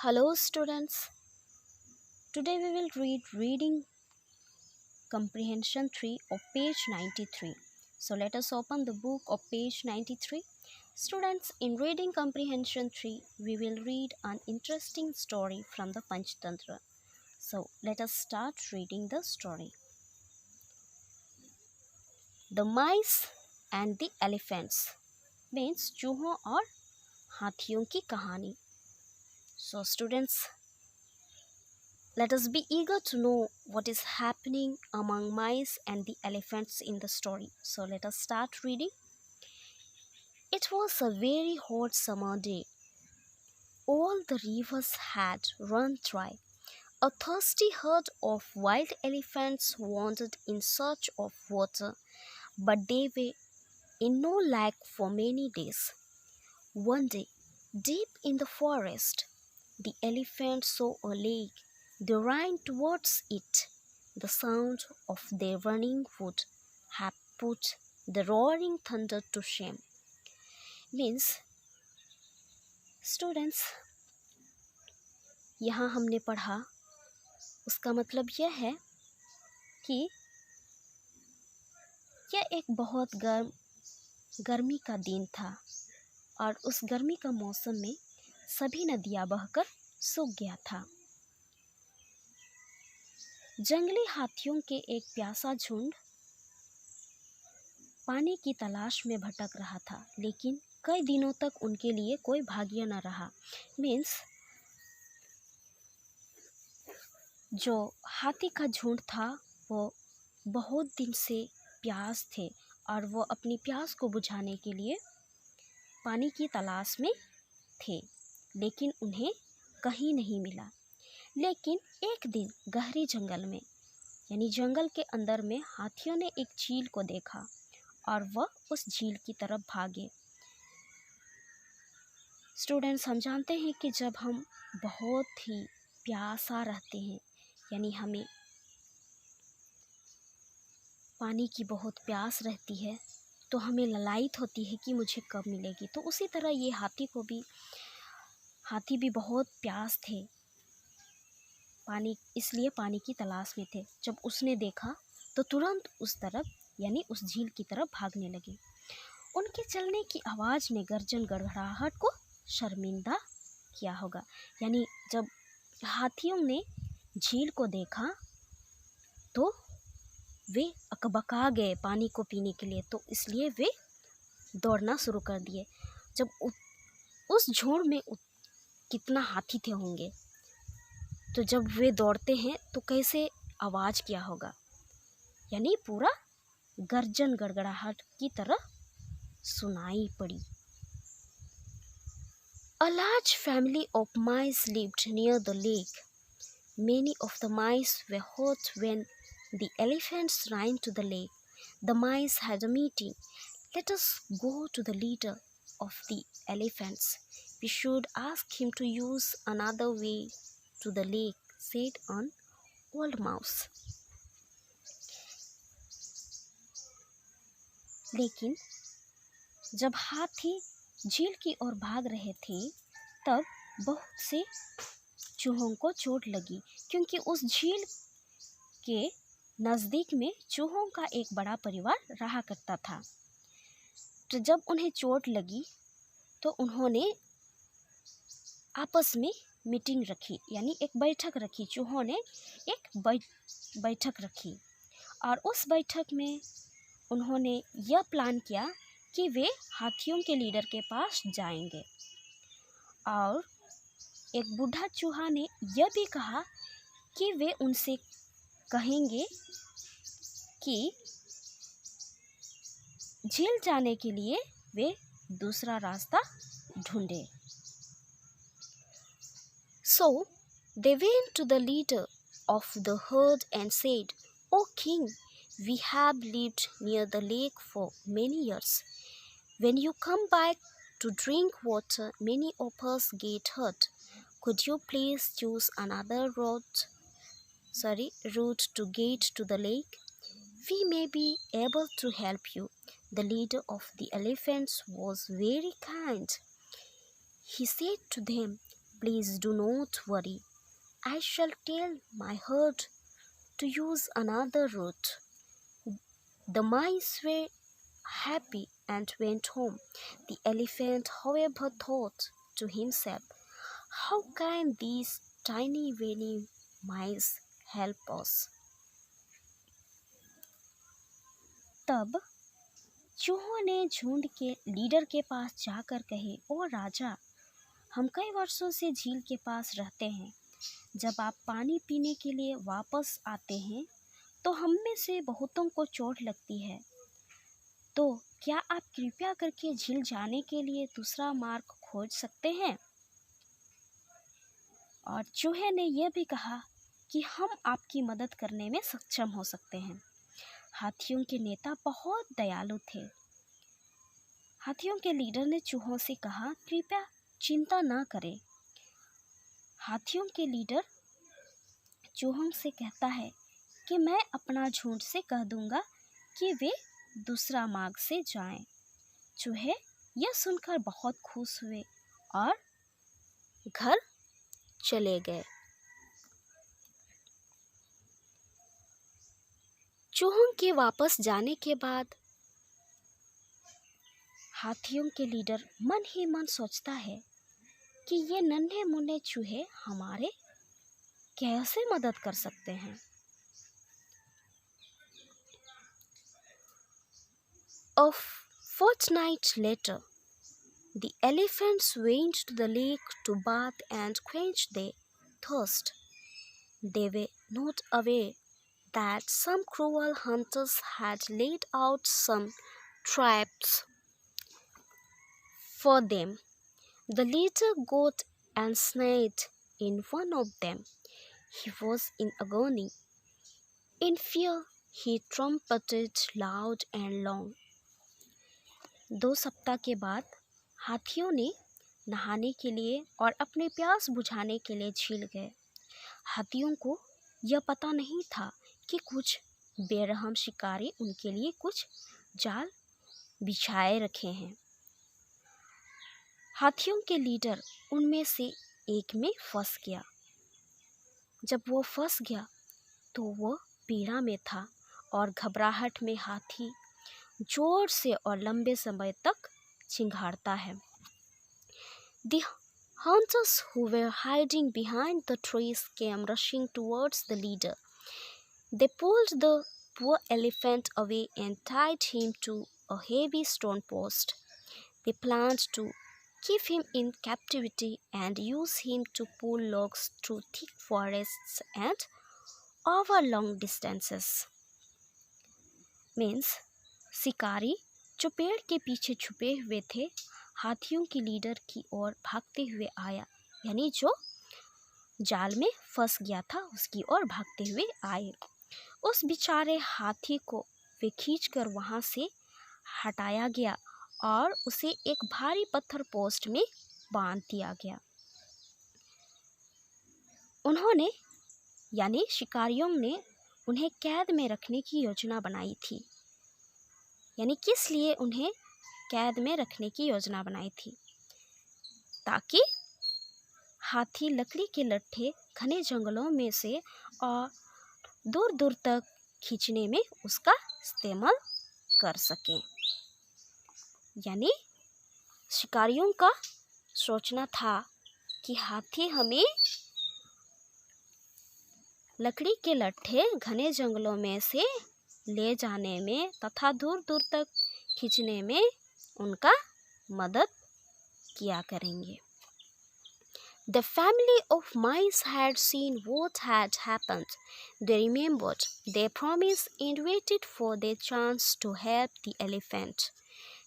Hello students. Today we will read reading comprehension 3 of page 93. So let us open the book of page 93. Students, in reading comprehension 3 we will read an interesting story from the Panchtantra. So let us start reading the story. The mice and the elephants means चूहों और हाथियों की कहानी. So students, let us be eager to know what is happening among mice and the elephants in the story. So let us start reading. It was a very hot summer day. All the rivers had run dry. A thirsty herd of wild elephants wandered in search of water, but they were in no lack for many days. One day, deep in the forest, the elephant saw a lake. They ran towards it. The sound of their running would have put the roaring thunder to shame. Means, students, यहाँ हमने पढ़ा, उसका मतलब यह है कि यह एक बहुत गर्मी का दिन था और उस गर्मी का मौसम में सभी नदियाँ बहकर सूख गया था. जंगली हाथियों के एक प्यासा झुंड पानी की तलाश में भटक रहा था, लेकिन कई दिनों तक उनके लिए कोई भाग्य न रहा. मीन्स जो हाथी का झुंड था वो बहुत दिन से प्यास थे और वो अपनी प्यास को बुझाने के लिए पानी की तलाश में थे, लेकिन उन्हें कहीं नहीं मिला. लेकिन एक दिन गहरे जंगल में यानी जंगल के अंदर में हाथियों ने एक झील को देखा और वह उस झील की तरफ भागे. स्टूडेंट्स, हम जानते हैं कि जब हम बहुत ही प्यासा रहते हैं यानी हमें पानी की बहुत प्यास रहती है तो हमें ललायत होती है कि मुझे कब मिलेगी. तो उसी तरह ये हाथी भी बहुत प्यास थे, इसलिए पानी की तलाश में थे. जब उसने देखा तो तुरंत उस तरफ यानी उस झील की तरफ भागने लगे. उनके चलने की आवाज़ ने गर्जन गड़गड़ाहट को शर्मिंदा किया होगा. यानी जब हाथियों ने झील को देखा तो वे अकबका गए पानी को पीने के लिए, तो इसलिए वे दौड़ना शुरू कर दिए. जब उस झुंड में कितना हाथी थे होंगे, तो जब वे दौड़ते हैं तो कैसे आवाज़ किया होगा, यानी पूरा गर्जन गड़गड़ाहट की तरह सुनाई पड़ी. A large family of mice lived near the lake. Many of the mice were hurt when the elephants ran to the lake. The mice had a meeting. Let us go to the leader of the elephants. We should ask him to use another way to the lake, said an old mouse. लेकिन जब हाथी झील की ओर भाग रहे थे तब बहुत से चूहों को चोट लगी, क्योंकि उस झील के नज़दीक में चूहों का एक बड़ा परिवार रहा करता था. तो जब उन्हें चोट लगी तो उन्होंने आपस में मीटिंग रखी यानी एक बैठक रखी. चूहों ने एक बैठक रखी और उस बैठक में उन्होंने यह प्लान किया कि वे हाथियों के लीडर के पास जाएंगे. और एक बूढ़ा चूहा ने यह भी कहा कि वे उनसे कहेंगे कि झील जाने के लिए वे दूसरा रास्ता ढूंढे. So they went to the leader of the herd and said, "O king, we have lived near the lake for many years. When you come back to drink water, many of us get hurt. Could you please choose another route to get to the lake? We may be able to help you." The leader of the elephants was very kind. He said to them, Please do not worry. I shall tell my herd to use another route. The mice were happy and went home. The elephant, however, thought to himself, how can these tiny weeny mice help us? तब चूहों ने झुंड के leader के पास जाकर कहे, ओ राजा, हम कई वर्षों से झील के पास रहते हैं। जब आप पानी पीने के लिए वापस आते हैं तो हम में से बहुतों को चोट लगती है। तो क्या आप कृपया करके झील जाने के लिए दूसरा मार्ग खोज सकते हैं? और चूहे ने यह भी कहा कि हम आपकी मदद करने में सक्षम हो सकते हैं। हाथियों के नेता बहुत दयालु थे। हाथियों के लीडर ने चूहों से कहा, कृपया चिंता ना करें। हाथियों के लीडर चूहों से कहता है कि मैं अपना झुंड से कह दूंगा कि वे दूसरा मार्ग से जाएं। चूहे यह सुनकर बहुत खुश हुए और घर चले गए। चूहों के वापस जाने के बाद हाथियों के लीडर मन ही मन सोचता है कि ये नन्हे मुन्ने चूहे हमारे कैसे मदद कर सकते हैं। A fortnight later, the elephants went to the lake to bathe and quench their thirst. They were not aware that some cruel hunters had laid out some traps for them. The leader got ensnared in one of them. He was in agony. In fear, he trumpeted loud and long. 2 सप्ताह के बाद हाथियों ने नहाने के लिए और अपने प्यास बुझाने के लिए झील गए। हाथियों को यह पता नहीं था कि कुछ बेरहम शिकारी उनके लिए कुछ जाल बिछाए रखे हैं। हाथियों के लीडर उनमें से एक में फंस गया। जब वो फंस गया तो वह पीड़ा में था और घबराहट में हाथी जोर से और लंबे समय तक चिंघाड़ता है। The hunters who were hiding behind the trees came rushing towards the leader. They pulled the poor elephant away and tied him to a heavy stone post. They planned to keep him in captivity and use him to pull logs through thick forests and over long distances. Means शिकारी जो पेड़ के पीछे छुपे हुए थे हाथियों के लीडर की ओर भागते हुए आया, यानी जो जाल में फंस गया था उसकी ओर भागते हुए आए। उस बेचारे हाथी को वे खींचकर वहां से हटाया गया और उसे एक भारी पत्थर पोस्ट में बांध दिया गया। उन्होंने यानी शिकारियों ने उन्हें कैद में रखने की योजना बनाई थी। यानी किस लिए उन्हें कैद में रखने की योजना बनाई थी? ताकि हाथी लकड़ी के लट्ठे घने जंगलों में से और दूर दूर तक खींचने में उसका इस्तेमाल कर सकें। यानी शिकारियों का सोचना था कि हाथी हमें लकड़ी के लट्ठे घने जंगलों में से ले जाने में तथा दूर दूर तक खींचने में उनका मदद किया करेंगे। The family of mice had seen what had happened. They remembered their promise and waited for their chance to help the elephant.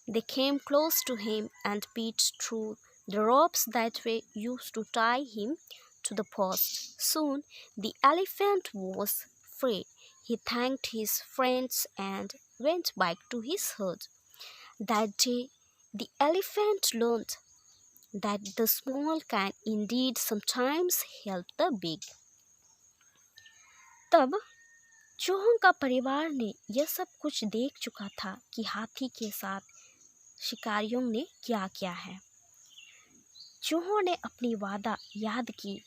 They came close to him and peeped through the ropes that were used to tie him to the post. Soon the elephant was free. He thanked his friends and went back to his herd. That day, the elephant learned that the small can indeed sometimes help the big. तब चूहों का परिवार ने यह सब कुछ देख चुका था कि हाथी के साथ शिकारियों ने क्या किया है। चूहों ने अपनी वादा याद की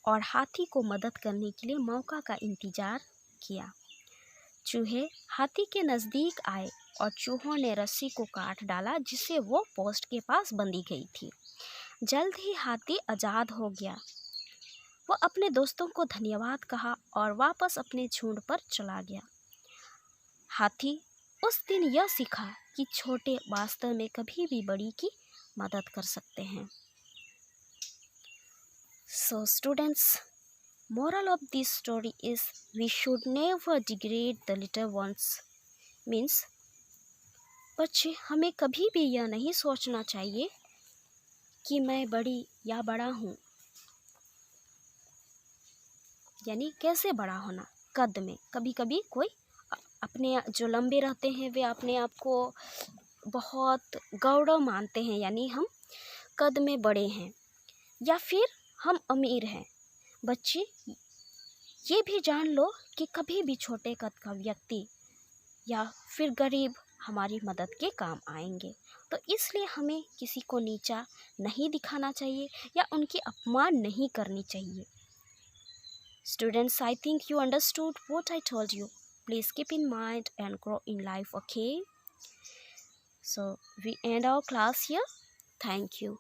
और हाथी को मदद करने के लिए मौका का इंतजार किया। चूहे हाथी के नज़दीक आए और चूहों ने रस्सी को काट डाला जिससे वो पोस्ट के पास बंधी गई थी। जल्द ही हाथी आज़ाद हो गया। वो अपने दोस्तों को धन्यवाद कहा और वापस अपने झुंड पर चला गया। हाथी उस दिन यह सीखा कि छोटे वास्तव में कभी भी बड़ी की मदद कर सकते हैं। So students, moral of this story is we should never degrade the little ones. Means बच्चे, हमें कभी भी यह नहीं सोचना चाहिए कि मैं बड़ी या बड़ा हूँ, यानी कैसे बड़ा होना कद में। कभी कभी कोई अपने जो लंबे रहते हैं वे अपने आप को बहुत गौरव मानते हैं, यानी हम कद में बड़े हैं या फिर हम अमीर हैं। बच्चे, ये भी जान लो कि कभी भी छोटे कद का व्यक्ति या फिर गरीब हमारी मदद के काम आएंगे। तो इसलिए हमें किसी को नीचा नहीं दिखाना चाहिए या उनकी अपमान नहीं करनी चाहिए। Students, I think you understood what I told you. Please keep in mind and grow in life, okay? So we end our class here. Thank you.